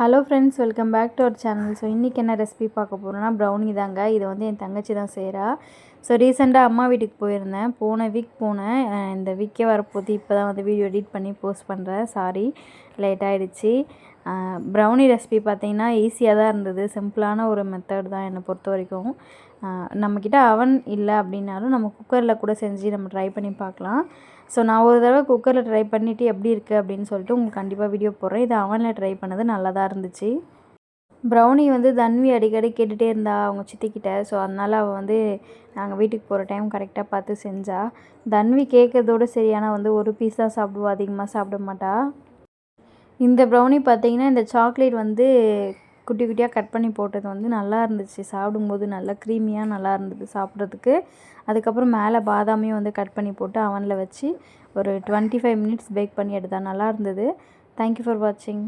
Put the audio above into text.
Hello friends, welcome back to our channel. So இன்றைக்கி என்ன recipe பார்க்க போகிறோன்னா ப்ரௌனி தாங்க. இதை வந்து என் தங்கச்சி தான் செய்கிறா. ஸோ ரீசெண்டாக அம்மா வீட்டுக்கு போயிருந்தேன். போன வீக் போனேன். இந்த வீக்கே வரப்போது. இப்போ தான் வந்து வீடியோ எடிட் பண்ணி போஸ்ட் பண்ணுறேன். சாரி, லேட் ஆகிடுச்சு. ப்ரௌனி ரெசிபி பார்த்திங்கன்னா ஈஸியாக தான் இருந்தது. சிம்பிளான ஒரு மெத்தட் தான் என்னை பொறுத்த வரைக்கும். நம்மக்கிட்ட அவன் இல்லை அப்படின்னாலும் நம்ம குக்கரில் கூட செஞ்சு நம்ம ட்ரை பண்ணி பார்க்கலாம். ஸோ நான் ஒரு தடவை குக்கரில் ட்ரை பண்ணிவிட்டு எப்படி இருக்குது அப்படின்னு சொல்லிட்டு உங்களுக்கு கண்டிப்பாக வீடியோ போடுறேன். இது அவனில் ட்ரை பண்ணது நல்லா தான் இருந்துச்சு. ப்ரௌனி வந்து தன்வி அடிக்கடி கேட்டுகிட்டே இருந்தா அவங்க சித்திக்கிட்ட. ஸோ அதனால் அவள் வந்து நாங்கள் வீட்டுக்கு போகிற டைம் கரெக்டாக பார்த்து செஞ்சா. தன்வி கேட்குறதோடு சரி, ஆனால் வந்து ஒரு பீஸ் தான் சாப்பிடுவா, அதிகமாக சாப்பிட மாட்டா. இந்த ப்ரௌனி பார்த்திங்கன்னா இந்த சாக்லேட் வந்து குட்டி குட்டியாக கட் பண்ணி போட்டது வந்து நல்லா இருந்துச்சு. சாப்பிடும்போது நல்லா க்ரீமியாக நல்லா இருந்தது சாப்பிட்றதுக்கு. அதுக்கப்புறம் மேலே பாதாமையும் வந்து கட் பண்ணி போட்டு அவனில் வச்சு ஒரு 25 மினிட்ஸ் பேக் பண்ணி எடுத்தால் நல்லா இருந்தது. தேங்க்யூ ஃபார் வாட்சிங்.